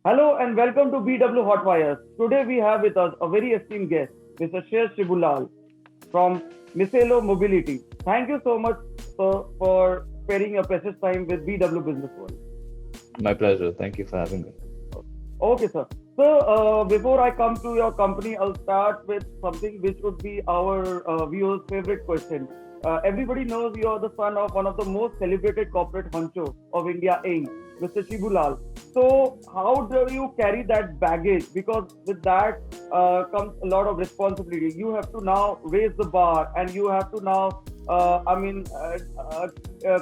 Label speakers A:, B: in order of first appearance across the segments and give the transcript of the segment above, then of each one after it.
A: Hello and welcome to BW Hotwires. Today we have with us a very esteemed guest, Mr. Shesh Shibulal from Miselo Mobility. Thank you so much for sparing your precious time with BW Business World.
B: My pleasure. Thank you for having me.
A: Okay, sir. So, before I come to your company, I'll start with something which would be our viewers' favorite question. Everybody knows you are the son of one of the most celebrated corporate honcho of India Inc., Mr. Shibulal. So, how do you carry that baggage? Because with that comes a lot of responsibility. You have to now raise the bar, and you have to now,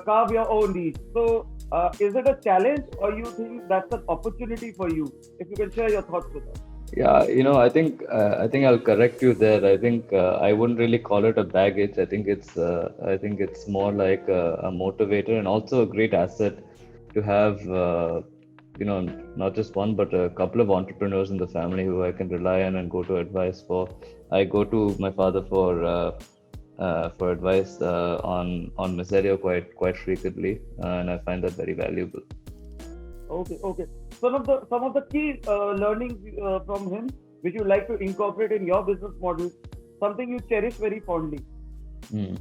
A: carve your own niche. So, is it a challenge, or you think that's an opportunity for you? If you can share your thoughts with us.
B: Yeah, I think I'll correct you there. I think I wouldn't really call it a baggage. I think it's more like a motivator and also a great asset to have. Not just one but a couple of entrepreneurs in the family who I can rely on and go to advice for. I go to my father for advice on Miserio quite frequently, and I find that very valuable.
A: Okay, okay. Some of the key learnings from him, which you like to incorporate in your business model, something you cherish very fondly.
B: Hmm.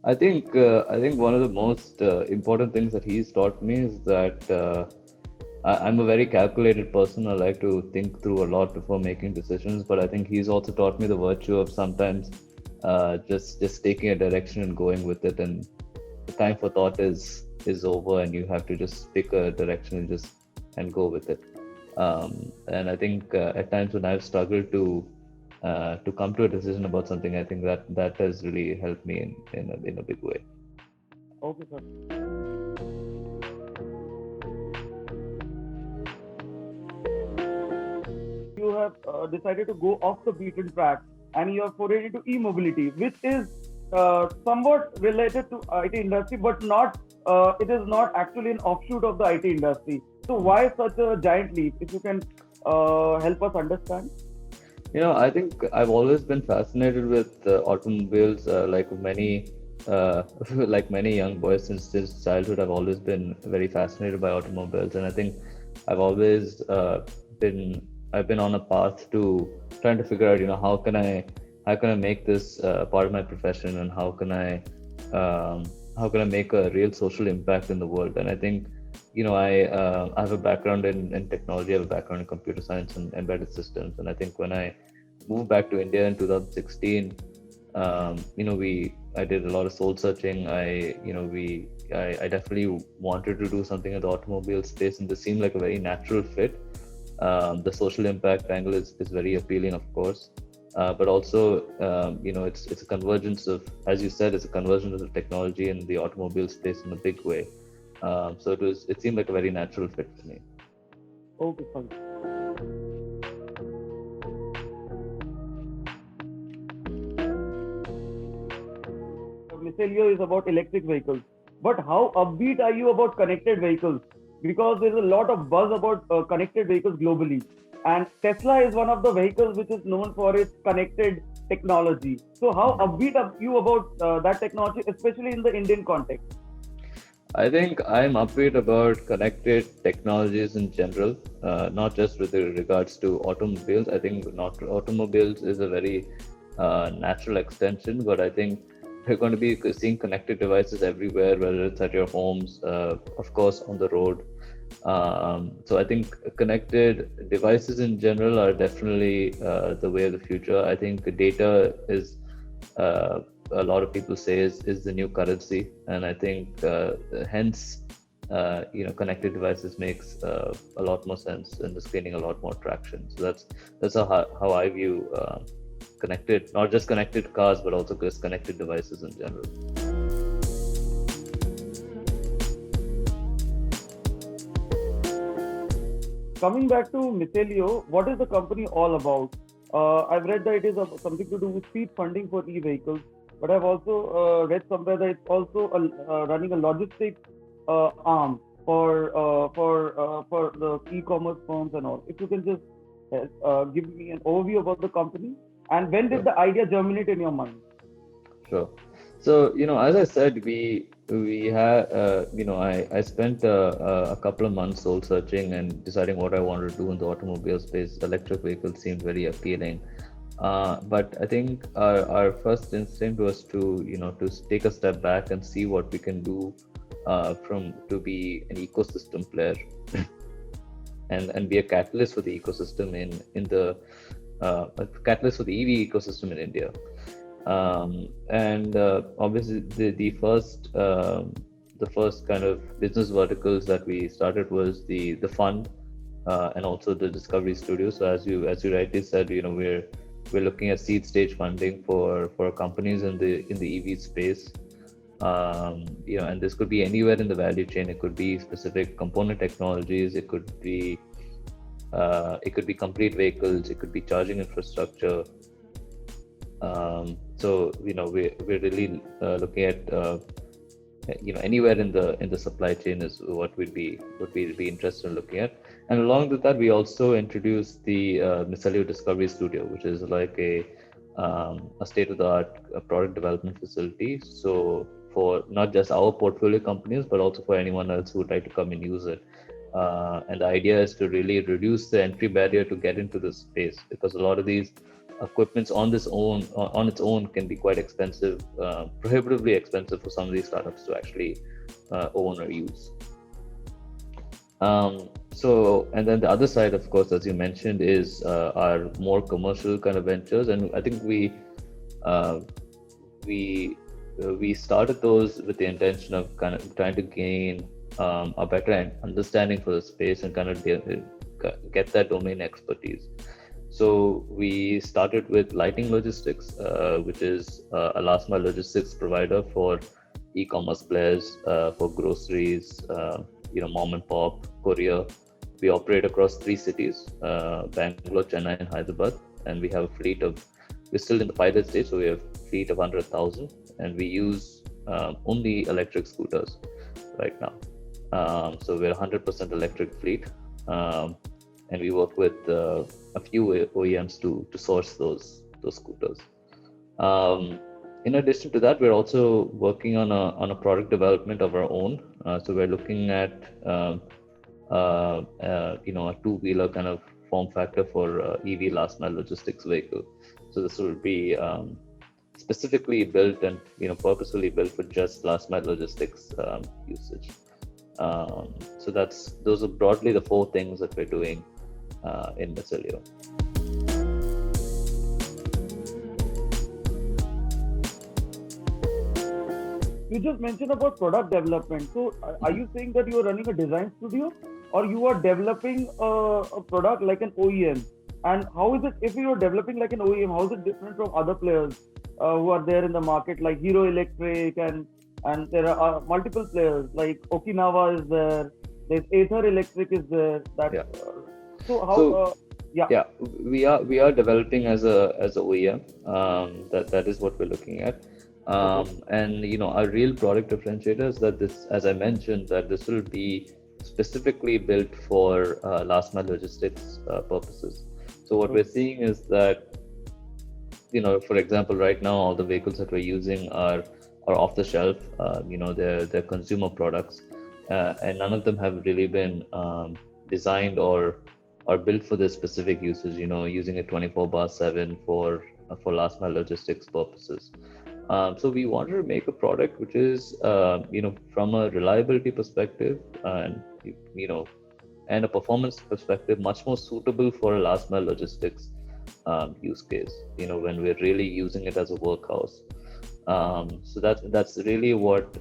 B: I think one of the most important things that he's taught me is that I'm a very calculated person. I like to think through a lot before making decisions. But I think he's also taught me the virtue of sometimes just taking a direction and going with it. And the time for thought is over, and you have to just pick a direction and go with it. And I think at times when I've struggled to come to a decision about something, I think that has really helped me in a big way.
A: Okay, sir. You have decided to go off the beaten track and you have forayed into e-mobility, which is somewhat related to IT industry, but not. It is not actually an offshoot of the IT industry. So why such a giant leap? If you can help us understand.
B: I think I've always been fascinated with automobiles, like many young boys since childhood. I've always been very fascinated by automobiles, and I think I've always been I've been on a path to trying to figure out, how can I make this part of my profession, and um, how can I make a real social impact in the world. And I think, I have a background in technology. I have a background in computer science and embedded systems, and I think when I moved back to India in 2016, we I did a lot of soul searching. I definitely wanted to do something in the automobile space, and this seemed like a very natural fit. The social impact angle is very appealing, of course, but also, it's a convergence of, as you said, it's a convergence of technology and the automobile space in a big way. So it seemed like a very natural fit for me.
A: Okay, fine. Micelio is about electric vehicles. But how upbeat are you about connected vehicles? Because there's a lot of buzz about connected vehicles globally. And Tesla is one of the vehicles which is known for its connected technology. So, how upbeat are you about that technology, especially in the Indian context?
B: I think I'm upbeat about connected technologies in general, not just with regards to automobiles. I think not automobiles is a very natural extension, but I think we're going to be seeing connected devices everywhere, whether it's at your homes, of course, on the road. So I think connected devices in general are definitely the way of the future. I think data is, uh, a lot of people say, is the new currency, and I think hence, connected devices makes a lot more sense and is gaining a lot more traction. So that's how I view connected, not just connected cars, but also just connected devices in general.
A: Coming back to Micelio, what is the company all about? I've read that it is something to do with seed funding for e-vehicles, but I've also read somewhere that it's also running a logistic arm for the e-commerce firms and all. If you can just give me an overview about the company, and when did
B: Sure.
A: the idea germinate in your mind?
B: Sure. So, as I said, we had, I spent a couple of months soul searching and deciding what I wanted to do in the automobile space. Electric vehicles seemed very appealing. But I think our first instinct was to take a step back and see what we can do from to be an ecosystem player and be a catalyst for the ecosystem in the a catalyst for the EV ecosystem in India. And obviously the first kind of business verticals that we started was the fund and also the discovery studio. So as you rightly said, we're looking at seed stage funding for companies in the EV space. And this could be anywhere in the value chain. It could be specific component technologies. It could be complete vehicles. It could be charging infrastructure. We're really looking at anywhere in the supply chain is what we'd be interested in looking at. And along with that, we also introduced the Micelio Discovery Studio, which is like a state-of-the-art product development facility. So for not just our portfolio companies, but also for anyone else who would like to come and use it. And the idea is to really reduce the entry barrier to get into this space, because a lot of these equipments on its own can be quite expensive, prohibitively expensive for some of these startups to actually own or use. And then the other side, of course, as you mentioned, is our more commercial kind of ventures, and I think we started those with the intention of kind of trying to gain a better understanding for the space and kind of get that domain expertise. So we started with Lighting Logistics, which is a last mile logistics provider for e-commerce players, for groceries, mom and pop, courier. We operate across 3 cities, Bangalore, Chennai, and Hyderabad, and we have a fleet we're still in the pilot stage, so we have a fleet of 100,000, and we use only electric scooters right now. So we're a 100% electric fleet, and we work with a few OEMs to source those scooters. In addition to that, we're also working on a product development of our own. So we're looking at a 2-wheeler kind of form factor for EV last mile logistics vehicle. So this will be specifically built and purposefully built for just last mile logistics usage. So those are broadly the 4 things that we're doing in Micelio.
A: You just mentioned about product development. So are you saying that you are running a design studio, or you are developing a product like an OEM? And how is it, if you are developing like an OEM, how is it different from other players who are there in the market, like Hero Electric, and there are multiple players like Okinawa is there, there's Ather Electric is there. So how?
B: Yeah, we are developing as a OEM. That is what we're looking at. And our real product differentiator is that this, as I mentioned, that this will be specifically built for last mile logistics purposes. So what we're seeing is that, for example, right now all the vehicles that we're using are off the shelf. They're consumer products, and none of them have really been designed or built for this specific usage. Using it 24/7 for last mile logistics purposes. So we wanted to make a product which is, from a reliability perspective and a performance perspective, much more suitable for a last mile logistics use case. When we're really using it as a workhouse. So that's really what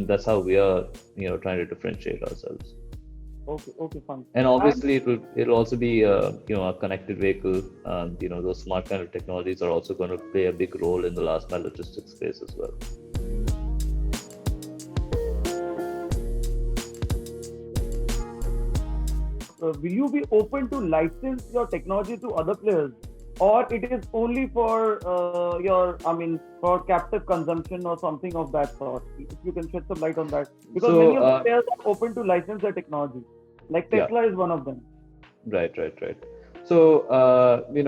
B: that's how we are trying to differentiate ourselves.
A: Okay, fine.
B: And obviously it'll also be a connected vehicle. Those smart kind of technologies are also going to play a big role in the last mile logistics space as well.
A: Will you be open to license your technology to other players, or it is only for for captive consumption or something of that sort? If you can shed some light on that, because many of the players are open to license their technology, like Tesla is one of them.
B: Right. So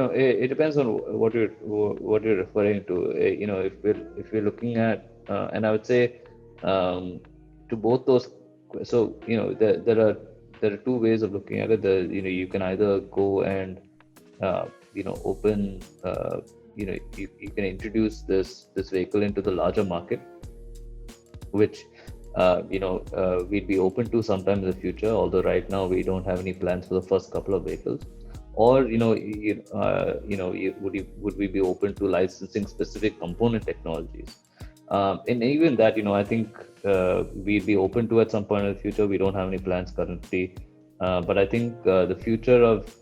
B: it depends on what you're referring to. If we're looking at, and I would say to both those. So there are two ways of looking at it. You can either go and open you can introduce this vehicle into the larger market, which we'd be open to sometime in the future, although right now we don't have any plans for the first couple of vehicles. Or would we be open to licensing specific component technologies? And even that, I think we'd be open to at some point in the future. We don't have any plans currently, but I think the future of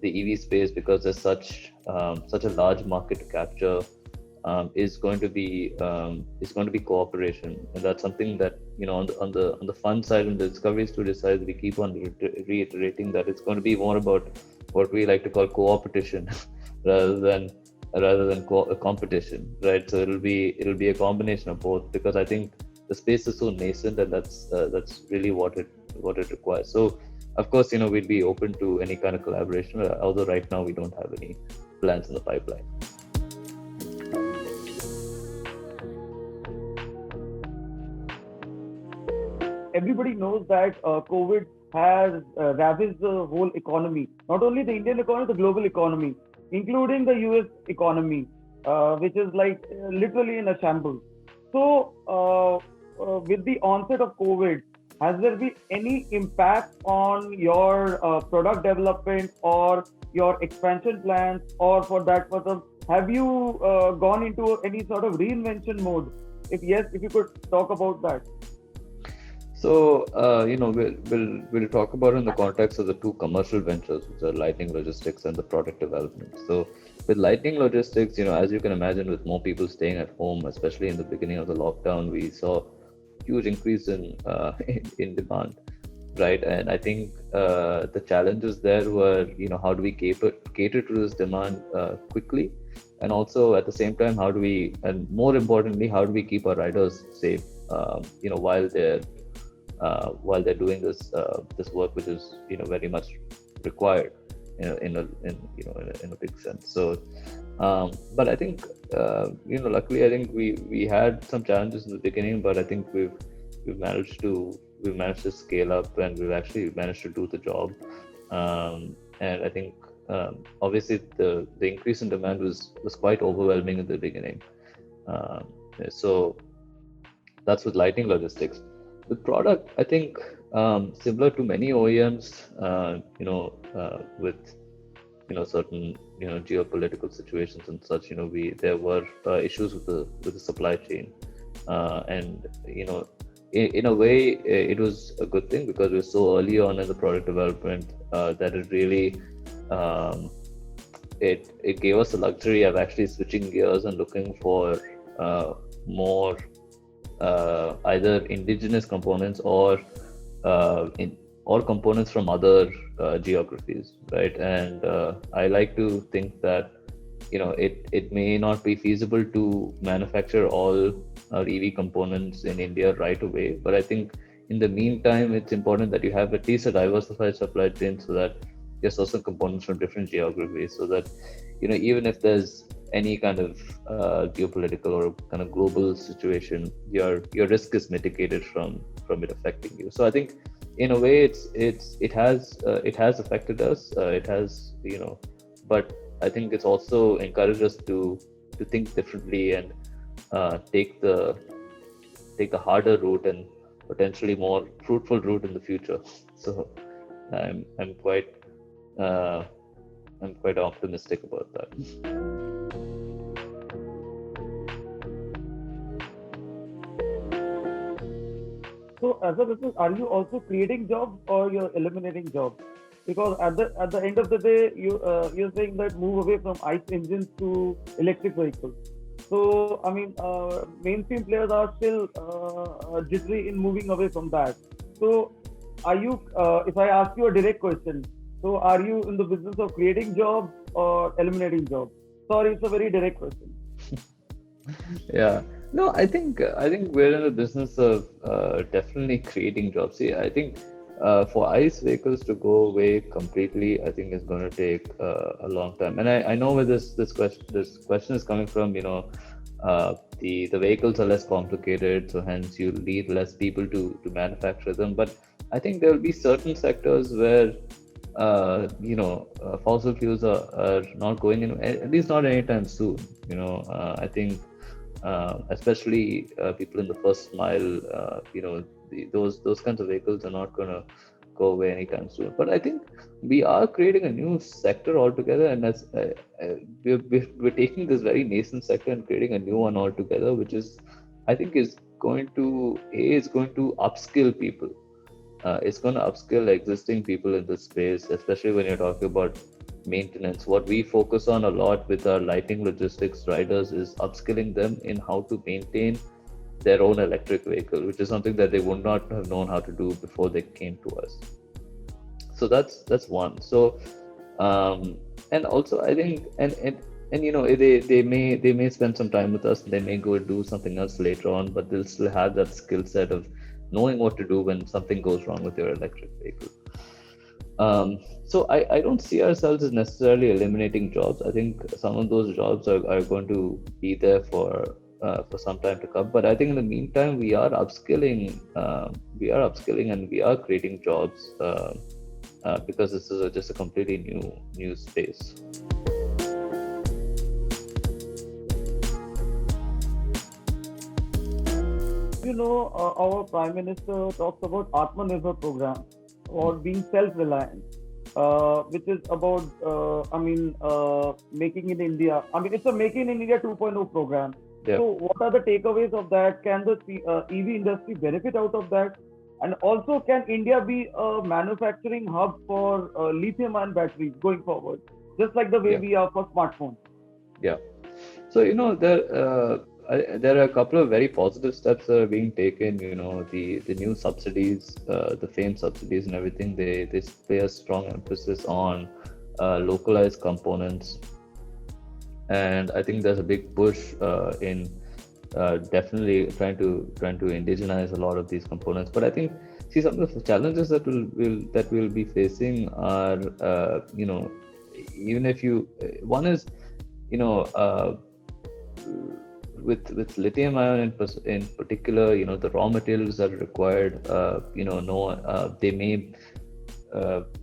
B: the EV space, because there's such a large market to capture, is going to be cooperation, and that's something that on the fun side and the Discovery Studio side, we keep on reiterating that it's going to be more about what we like to call co-opetition rather than competition, right? So it'll be a combination of both, because I think the space is so nascent, and that's really what it requires. So of course, we'd be open to any kind of collaboration, although right now we don't have any plans in the pipeline.
A: Everybody knows that COVID has ravaged the whole economy, not only the Indian economy, the global economy, including the US economy, which is like literally in a shambles. So, with the onset of COVID, has there been any impact on your product development or your expansion plans, or for that matter, have you gone into any sort of reinvention mode? If yes, if you could talk about that.
B: So, we'll talk about it in the context of the two commercial ventures, which are Lightning Logistics and the product development. So, with Lightning Logistics, as you can imagine, with more people staying at home, especially in the beginning of the lockdown, we saw huge increase in in demand, right? And I think the challenges there were, how do we cater to this demand quickly, and also at the same time, and more importantly, how do we keep our riders safe, while they're doing this work, which is very much required in a big sense. So, but I think luckily, I think we had some challenges in the beginning, but I think we've managed to scale up, and we've actually managed to do the job. And I think obviously the increase in demand was quite overwhelming in the beginning. So that's with Lightning Logistics. With product, I think similar to many OEMs, with certain geopolitical situations and such, there were issues with the supply chain, and in a way it was a good thing, because we're so early on in the product development that it really it gave us the luxury of actually switching gears and looking for more either indigenous components or components from other geographies, right? And I like to think that it may not be feasible to manufacture all our EV components in India right away, but I think in the meantime it's important that you have at least a diversified supply chain, so that you source some components from different geographies, so that even if there's any kind of geopolitical or kind of global situation, your risk is mitigated from it affecting you. So I think in a way it has affected us. It has, but I think it's also encouraged us to think differently and take the harder route and potentially more fruitful route in the future. So I'm quite optimistic about that.
A: So, as a business, are you also creating jobs or you're eliminating jobs? Because at the end of the day, you're saying that move away from ICE engines to electric vehicles. So, I mean, mainstream players are still jittery in moving away from that. So, are you? If I ask you a direct question, so are you in the business of creating jobs or eliminating jobs? Sorry, it's a very direct question.
B: Yeah. No, I think we're in the business of definitely creating jobs. See, I think for ICE vehicles to go away completely, I think is going to take a long time. And I know where this question is coming from. The vehicles are less complicated, so hence you need less people to manufacture them. But I think there will be certain sectors where fossil fuels are not going in, at least not anytime soon. I think especially people in the first mile, those kinds of vehicles are not going to go away anytime soon. But I think we are creating a new sector altogether, and that's we're taking this very nascent sector and creating a new one altogether, which is, I think, is going to upskill people. It's going to upskill existing people in this space, especially when you're talking about maintenance. What we focus on a lot with our lighting logistics riders is upskilling them in how to maintain their own electric vehicle, which is something that they would not have known how to do before they came to us. So that's one. So and also I think and they may spend some time with us. They may go do something else later on, but they'll still have that skill set of knowing what to do when something goes wrong with your electric vehicle. So I don't see ourselves as necessarily eliminating jobs. I think some of those jobs are going to be there for some time to come. But I think in the meantime, we are upskilling, and we are creating jobs because this is just a completely new space.
A: Our Prime Minister talks about Atmanirbhar program or being self-reliant, which is about, making in India. It's a Make in India 2.0 program.
B: Yeah.
A: So what are the takeaways of that? Can the EV industry benefit out of that? And also, can India be a manufacturing hub for lithium-ion batteries going forward, just like the way we are for smartphones?
B: Yeah. So there are a couple of very positive steps that are being taken. The new subsidies, the FAME subsidies and everything, they play a strong emphasis on localized components, and I think there's a big push in definitely trying to indigenize a lot of these components. But I think, see, some of the challenges that we'll be facing are even if you one is with lithium ion in particular, the raw materials that are required, they may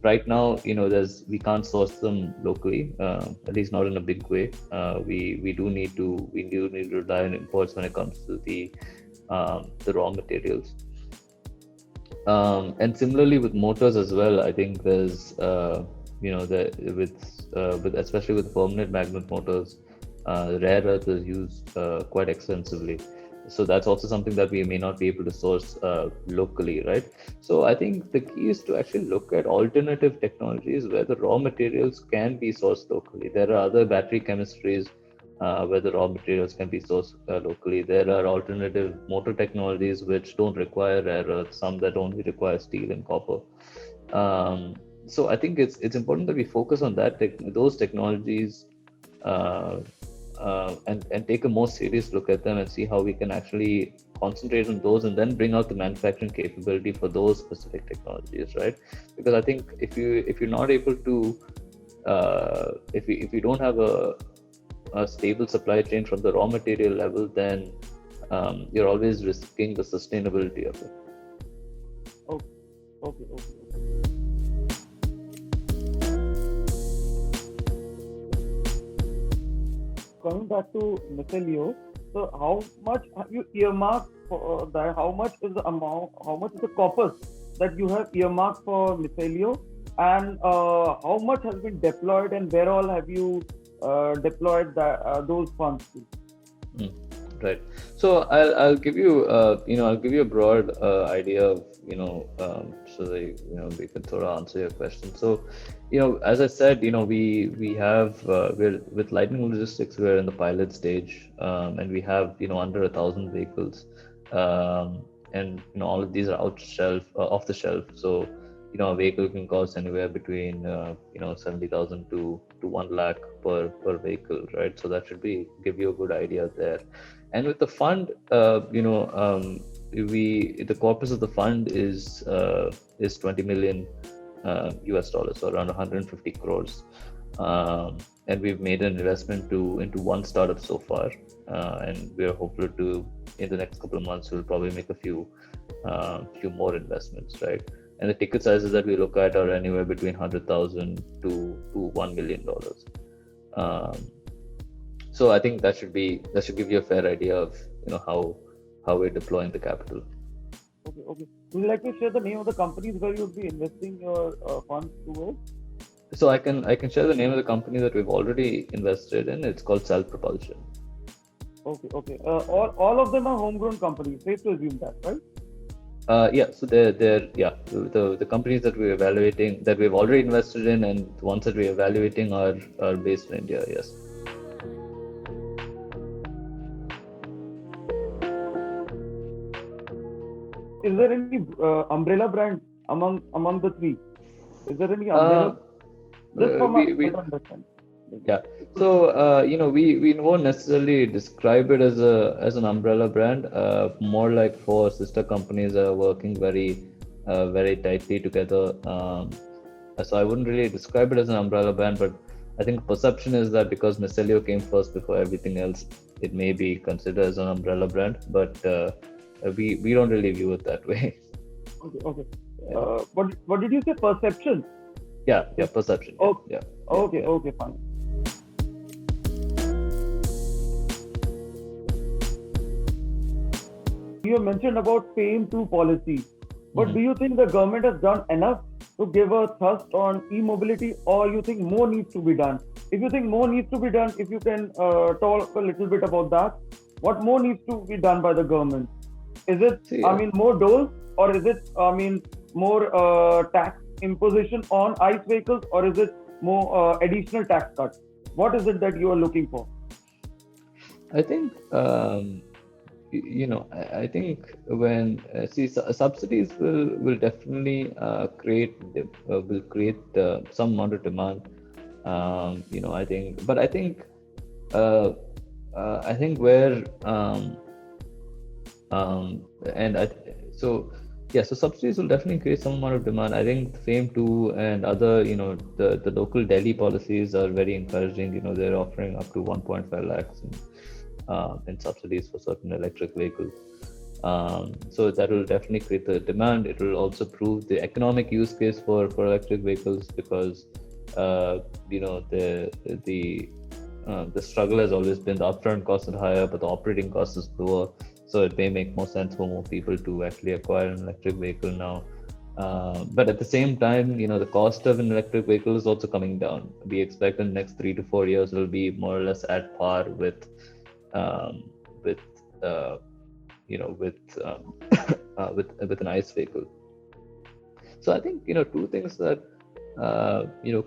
B: right now, we can't source them locally, at least not in a big way. We do need to rely on imports when it comes to the raw materials. And similarly with motors as well, I think there's with especially with permanent magnet motors, rare earth is used quite extensively. So that's also something that we may not be able to source locally, right? So I think the key is to actually look at alternative technologies where the raw materials can be sourced locally. There are other battery chemistries where the raw materials can be sourced locally. There are alternative motor technologies which don't require rare earth, some that only require steel and copper. So I think it's important that we focus on those technologies and take a more serious look at them and see how we can actually concentrate on those and then bring out the manufacturing capability for those specific technologies, right? Because I think if you're not able to if you don't have a stable supply chain from the raw material level, then you're always risking the sustainability of it.
A: Okay. Coming back to Micelio, so how much have you earmarked for that? How much is the amount? How much is the corpus that you have earmarked for Micelio, and how much has been deployed, and where all have you deployed those funds to?
B: Right. So I'll give you a broad idea of so that we can sort of answer your question. So as I said, we have we're with Lightning Logistics, we're in the pilot stage, and we have under 1,000 vehicles, and all of these are off the shelf. So a vehicle can cost anywhere between 70,000 to 1 lakh per vehicle, right? So that should give you a good idea there. And with the fund, the corpus of the fund is $20 million US dollars, so around 150 crores. and we've made an investment into one startup so far, and we're hopeful to in the next couple of months we'll probably make a few more investments, right? And the ticket sizes that we look at are anywhere between 100,000 to $1 million. Um, so I think that should give you a fair idea of how we're deploying the capital.
A: Okay. Would you like to share the name of the companies where you'll be investing your funds towards?
B: So I can share the name of the company that we've already invested in. It's called Self Propulsion.
A: Okay. All of them are homegrown companies. Safe to assume that, right?
B: Yeah. So they're the companies that we're evaluating, that we've already invested in, and the ones that we're evaluating are based in India. Yes.
A: Is there any umbrella brand among the three? Is there any umbrella? Just for my better understanding.
B: Yeah. So we won't necessarily describe it as an umbrella brand. More like for sister companies that are working very tightly together. So I wouldn't really describe it as an umbrella brand, but I think perception is that because Micelio came first before everything else, it may be considered as an umbrella brand. But we don't really view it that way.
A: Okay. What did you say? Perception?
B: Yeah, perception.
A: Okay.
B: Yeah.
A: Okay, fine. You mentioned about FAME 2 policy, but do you think the government has done enough to give a thrust on e-mobility, or you think more needs to be done? If you think more needs to be done, if you can talk a little bit about that, what more needs to be done by the government? Is it, more doles, or is it, more tax imposition on ICE vehicles, or is it more additional tax cuts? What is it that you are looking for?
B: I think I think when subsidies will definitely create some amount of demand. I think, but I think where so subsidies will definitely create some amount of demand. I think FAME 2 and other, the local Delhi policies are very encouraging. They're offering up to 1.5 lakhs in subsidies for certain electric vehicles. So that will definitely create the demand. It will also prove the economic use case for electric vehicles, because the struggle has always been the upfront cost is higher, but the operating cost is lower. So it may make more sense for more people to actually acquire an electric vehicle now. But at the same time, the cost of an electric vehicle is also coming down. We expect in the next 3 to 4 years it will be more or less at par with an ICE vehicle. So I think two things that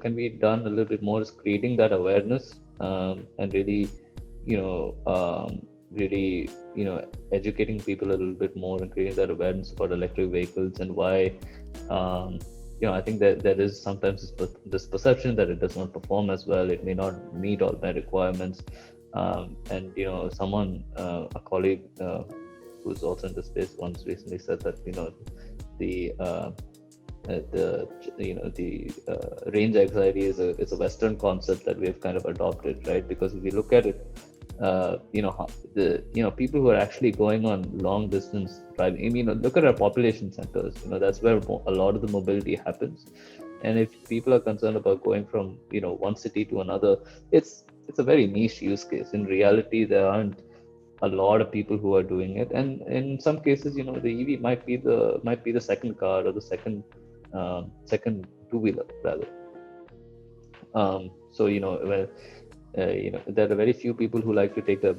B: can be done a little bit more is creating that awareness, and really educating people a little bit more and creating that awareness about electric vehicles and why. I think that there is sometimes this perception that it does not perform as well. It may not meet all my requirements. And someone, a colleague who's also in the space, once recently said that the range anxiety is a Western concept that we've kind of adopted, right? Because if you look at it, people who are actually going on long distance driving, look at our population centers. That's where a lot of the mobility happens. And if people are concerned about going from one city to another, it's a very niche use case. In reality, there aren't a lot of people who are doing it, and in some cases, the EV might be the second car or the second two-wheeler rather. There are very few people who like to take their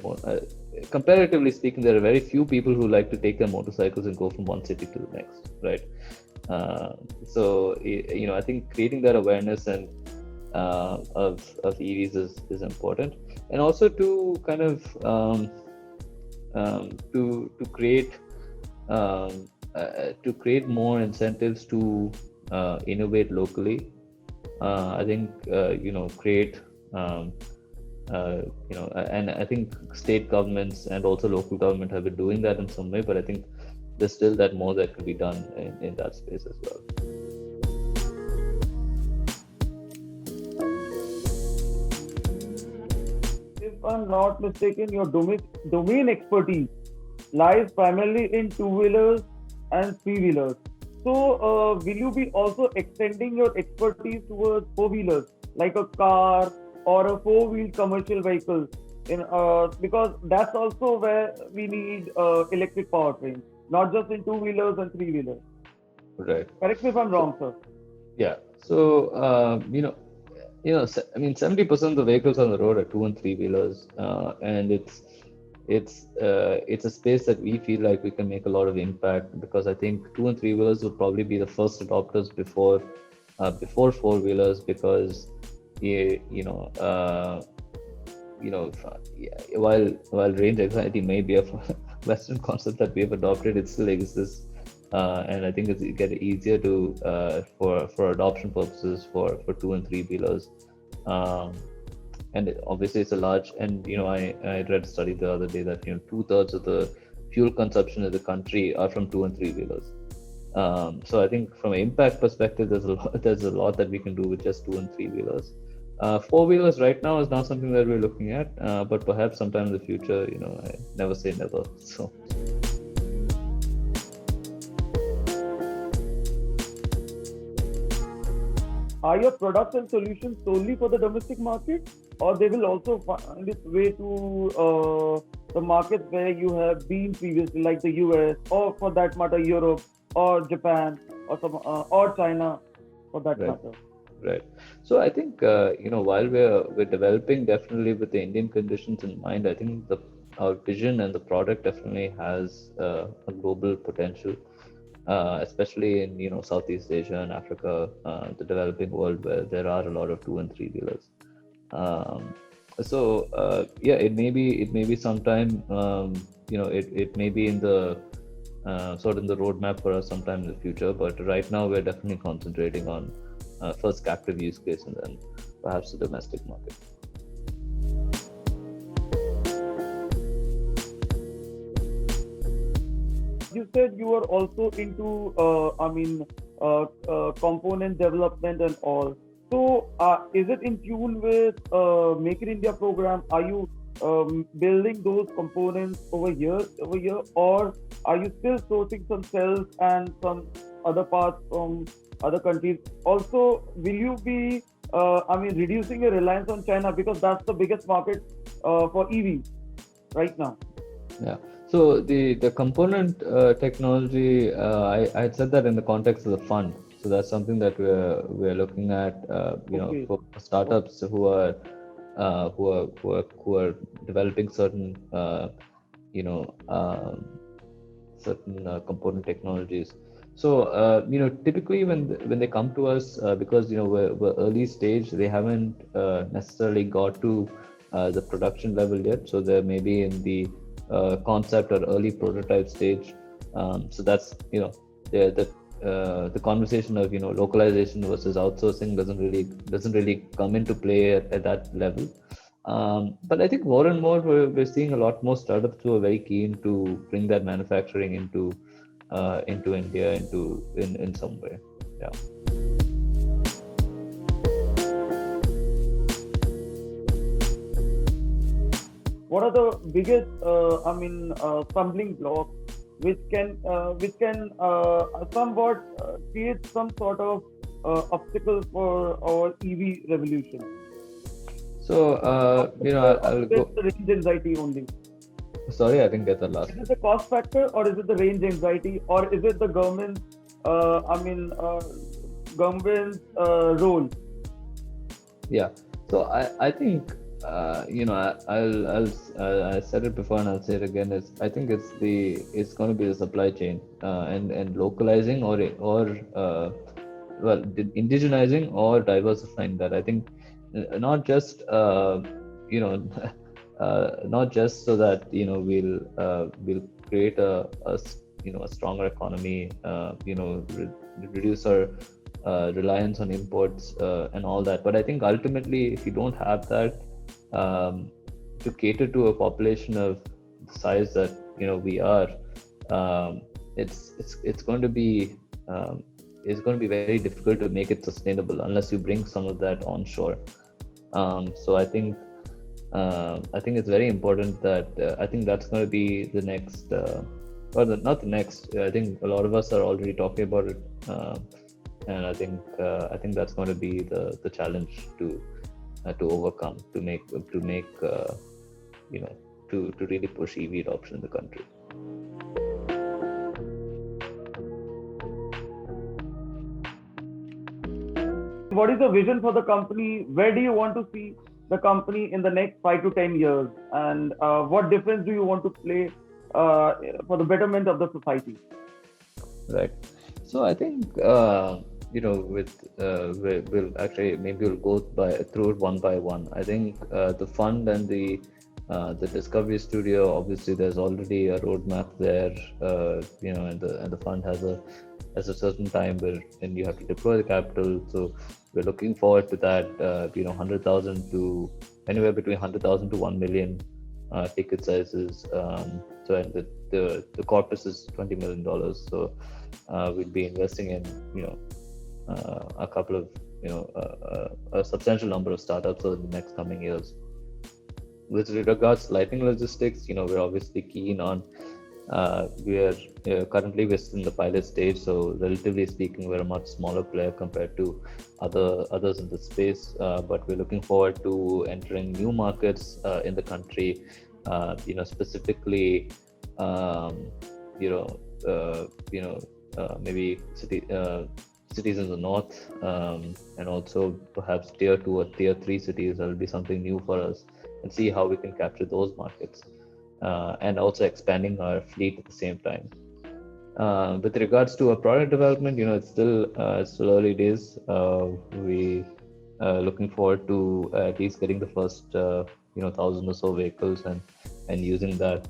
B: comparatively speaking, there are very few people who like to take their motorcycles and go from one city to the next, right? I think creating that awareness and of EVs is important, and also to kind of to create more incentives to innovate locally. I think create and I think state governments and also local government have been doing that in some way, but I think there's still that more that could be done in that space as well.
A: I'm not mistaken, your domain expertise lies primarily in two-wheelers and three-wheelers. So, will you be also extending your expertise towards four-wheelers, like a car or a four-wheel commercial vehicle? Because that's also where we need electric powertrain, not just in two-wheelers and three-wheelers.
B: Right.
A: Correct me if I'm
B: So,
A: wrong, sir.
B: yeah. So, I mean, 70% of the vehicles on the road are two and three wheelers, and it's a space that we feel like we can make a lot of impact, because I think two and three wheelers will probably be the first adopters before four wheelers, because you, you know uh, yeah, while range anxiety may be a Western concept that we have adopted, it still exists, and I think it's get easier to for adoption purposes for two and three wheelers. Um, and obviously it's a large, and I read a study the other day that two-thirds of the fuel consumption in the country are from two and three wheelers. So I think from an impact perspective, there's a lot that we can do with just two and three wheelers. Four wheelers right now is not something that we're looking at, but perhaps sometime in the future, I never say never. So.
A: Are your products and solutions solely for the domestic market, or they will also find its way to the markets where you have been previously, like the US, or for that matter, Europe, or Japan, or China, for that
B: Right.
A: matter?
B: Right. So I think while we're developing definitely with the Indian conditions in mind, I think our vision and the product definitely has a global potential, especially in Southeast Asia and Africa, the developing world, where there are a lot of two and three wheelers. Um, yeah, it may be sometime, it may be in the sort of in the roadmap for us sometime in the future, but right now we're definitely concentrating on first captive use case and then perhaps the domestic market.
A: You said you are also into, component development and all. So, is it in tune with Make in India program? Are you building those components over here, or are you still sourcing some cells and some other parts from other countries? Also, will you be, reducing your reliance on China, because that's the biggest market for EV right now?
B: Yeah. So the component technology, I had said that in the context of the fund. So that's something that we're looking at,
A: Okay.
B: for startups who are developing certain you know certain component technologies. So typically when they come to us, because we're early stage, they haven't necessarily got to the production level yet. So they're maybe in the concept or early prototype stage. So that's the conversation of localization versus outsourcing doesn't really come into play at that level. But I think more and more we're seeing a lot more startups who are very keen to bring that manufacturing into India in some way. Yeah.
A: What are the biggest, stumbling blocks which can somewhat create some sort of obstacle for our EV revolution?
B: So
A: Or
B: I'll
A: is
B: go.
A: it the range anxiety only?
B: Sorry, I didn't get that last
A: Is
B: one.
A: it the cost factor, or is it the range anxiety, or is it the government? Uh, I mean, uh, government's role.
B: Yeah. So I think I said it before and I'll say it again. I think it's going to be the supply chain, and localizing indigenizing or diversifying that. I think not just you know not just so that we'll create a stronger economy, reduce our reliance on imports and all that. But I think ultimately, if you don't have that, to cater to a population of the size that we are, um, it's going to be very difficult to make it sustainable unless you bring some of that onshore. So I think I think it's very important that I think that's going to be the next, not the next. I think a lot of us are already talking about it, and I think that's going to be the challenge to overcome, to make you know to really push EV adoption in the country.
A: What is the vision for the company? Where do you want to see the company in the next 5 to 10 years? And what difference do you want to play for the betterment of the society?
B: Right. So I think we'll actually maybe we'll go through it one by one. I think the fund and the Discovery Studio, obviously there's already a roadmap there, and the fund has a certain time when you have to deploy the capital. So we're looking forward to that. 100,000 to anywhere between 100,000 to 1 million ticket sizes. So and the corpus is $20 million. So we'll be investing in a couple of a substantial number of startups over the next coming years. With regards to Lightning Logistics, we're obviously keen on. Currently we're still in the pilot stage, so relatively speaking, we're a much smaller player compared to others in the space. But we're looking forward to entering new markets in the country. Specifically, maybe cities in the north, and also perhaps tier 2 or tier 3 cities. That'll be something new for us, and see how we can capture those markets, and also expanding our fleet at the same time. With regards to our product development, it's still early days. We looking forward to at least getting the first 1,000 or so vehicles and using that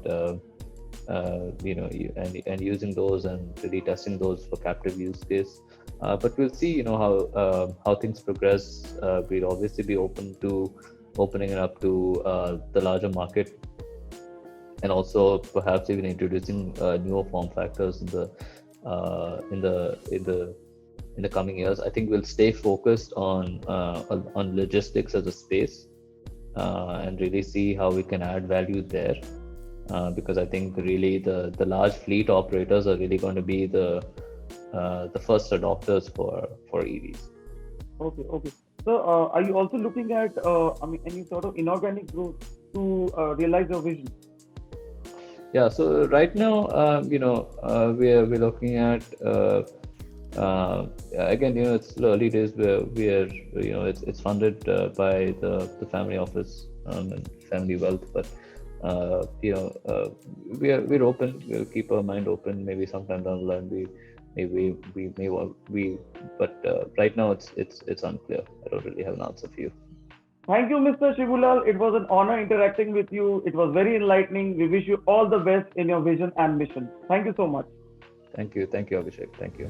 B: and using those and really testing those for captive use case. But we'll see how things progress. We'll obviously be open to opening it up to the larger market, and also perhaps even introducing newer form factors in the coming years. I think we'll stay focused on logistics as a space, and really see how we can add value there, because I think really the large fleet operators are really going to be the first adopters for EVs.
A: Okay. So are you also looking at any sort of inorganic growth to realize your vision?
B: Yeah, so right now, we're looking at again, it's early days where it's funded by the family office and family wealth, but we're open. We'll keep our mind open. Maybe sometime down the line but right now it's unclear. I don't really have an answer for you.
A: Thank you, Mr. Shibulal. It was an honor interacting with you. It was very enlightening. We wish you all the best in your vision and mission. Thank you so much.
B: Thank you, Abhishek. Thank you.